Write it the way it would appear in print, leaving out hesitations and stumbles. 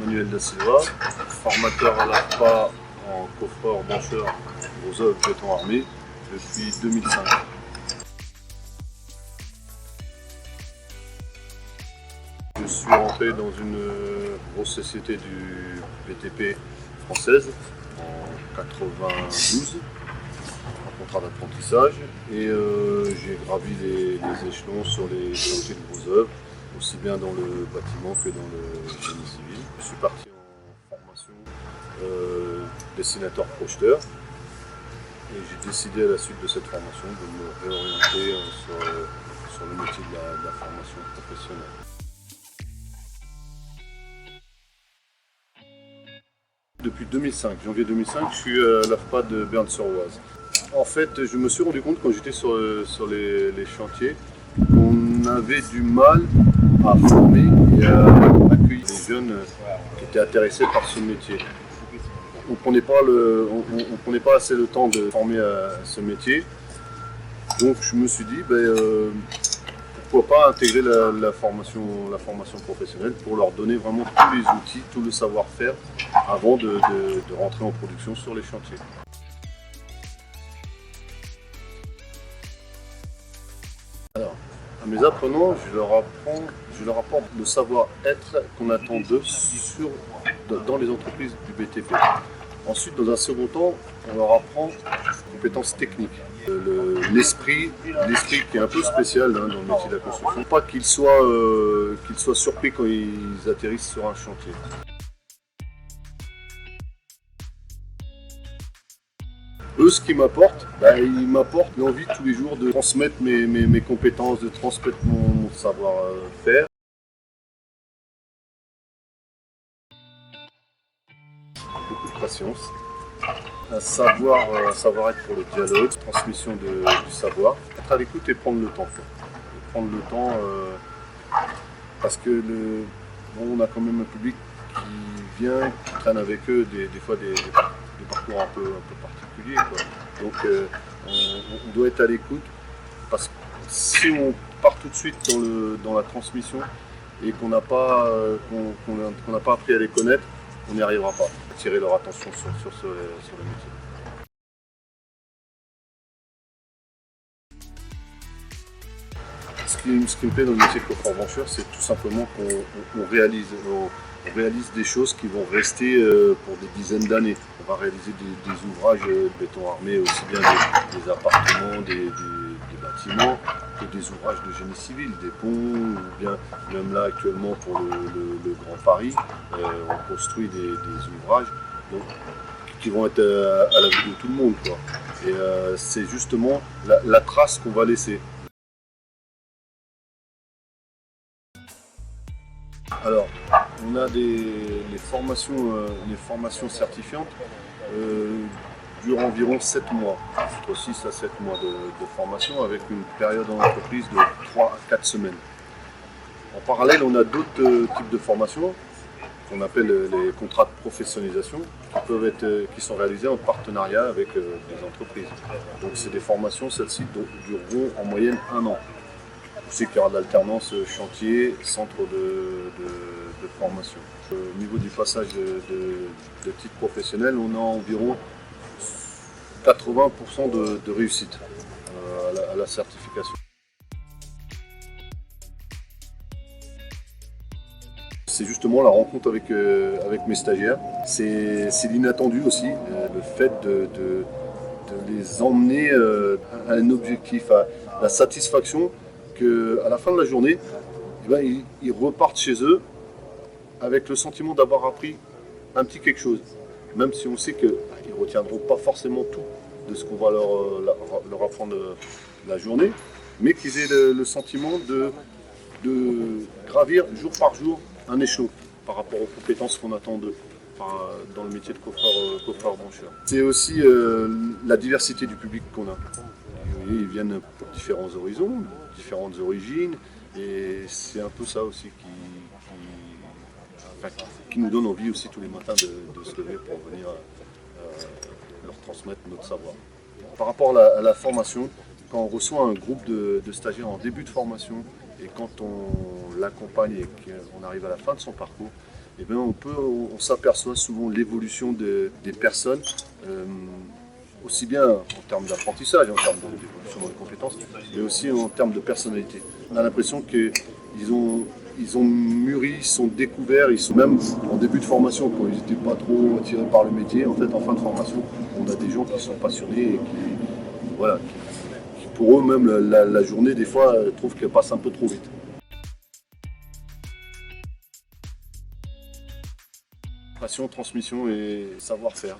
Manuel da Silva, formateur à l'AFPA en coffreur, brancheur, gros œuvres, béton armé depuis 2005. Je suis rentré dans une grosse société du BTP française en 92, en contrat d'apprentissage, et j'ai gravi les échelons sur les chantiers de gros œuvres, aussi bien dans le bâtiment que dans le génie civil. Je suis parti en formation dessinateur projeteur et j'ai décidé à la suite de cette formation de me réorienter sur le métier de la formation professionnelle. Depuis 2005, janvier 2005, je suis à l'AFPA de Berne-sur-Oise. En fait, je me suis rendu compte quand j'étais sur les chantiers qu'on avait du mal à former et à accueillir les jeunes qui étaient intéressés par ce métier. On ne prenait pas assez le temps de former à ce métier. Donc je me suis dit, pourquoi pas intégrer la formation professionnelle pour leur donner vraiment tous les outils, tout le savoir-faire avant de rentrer en production sur les chantiers. Alors, à mes apprenants, je leur apporte le savoir-être qu'on attend d'eux dans les entreprises du BTP. Ensuite, dans un second temps, on leur apprend les compétences techniques. L'esprit qui est un peu spécial dans le métier de la construction. Pas qu'ils soient surpris quand ils atterrissent sur un chantier. Eux, ce qu'ils m'apportent, ils m'apportent l'envie tous les jours de transmettre mes compétences, de transmettre mon savoir-faire. Beaucoup de patience, un savoir-être pour le dialogue, transmission du savoir, être à l'écoute et prendre le temps. Prendre le temps parce que on a quand même un public qui vient, qui traîne avec eux des fois des parcours un peu particuliers, quoi. Donc on doit être à l'écoute parce que si on part tout de suite dans la transmission et qu'on n'a pas appris à les connaître, on n'y arrivera pas. Attirer leur attention sur le métier. Ce qui me plaît dans le métier de coffreur-brancheur, c'est tout simplement qu'on réalise des choses qui vont rester pour des dizaines d'années. On va réaliser des ouvrages de béton armé, aussi bien des appartements, des bâtiments, que des ouvrages de génie civil, des ponts, ou bien même là actuellement pour le Grand Paris, on construit des ouvrages qui vont être à la vue de tout le monde, quoi. Et c'est justement la trace qu'on va laisser. Alors, on a les formations certifiantes durent environ 7 mois, entre 6 à 7 mois de formation avec une période en entreprise de 3 à 4 semaines. En parallèle, on a d'autres types de formations qu'on appelle les contrats de professionnalisation qui sont réalisés en partenariat avec des entreprises. Donc c'est des formations, celles-ci dureront en moyenne 1 an. On sait qu'il y aura de l'alternance chantier, centre de formation. Au niveau du passage de titre professionnel, on a environ 80% de réussite à la certification. C'est justement la rencontre avec mes stagiaires. C'est l'inattendu aussi, le fait de les emmener à un objectif, à la satisfaction qu'à la fin de la journée, ils repartent chez eux avec le sentiment d'avoir appris un petit quelque chose. Même si on sait qu'ils ne retiendront pas forcément tout de ce qu'on va leur apprendre la journée, mais qu'ils aient le sentiment de gravir jour par jour un échelon par rapport aux compétences qu'on attend d'eux dans le métier de coffreur-brancheur. C'est aussi la diversité du public qu'on a. Ils viennent pour différents horizons, différentes origines, et c'est un peu ça aussi qui nous donne envie aussi tous les matins de se lever pour venir leur transmettre notre savoir. Par rapport à la formation, quand on reçoit un groupe de stagiaires en début de formation et quand on l'accompagne et qu'on arrive à la fin de son parcours, eh bien on s'aperçoit souvent l'évolution des personnes, aussi bien en termes d'apprentissage, en termes d'évolution dans les compétences, mais aussi en termes de personnalité. On a l'impression qu'ils ont mûri, ils sont découverts, ils sont même en début de formation, quand ils n'étaient pas trop attirés par le métier. En fait, en fin de formation, on a des gens qui sont passionnés et voilà, qui pour eux, même la journée, des fois, trouvent qu'elle passe un peu trop vite. Passion, transmission et savoir-faire.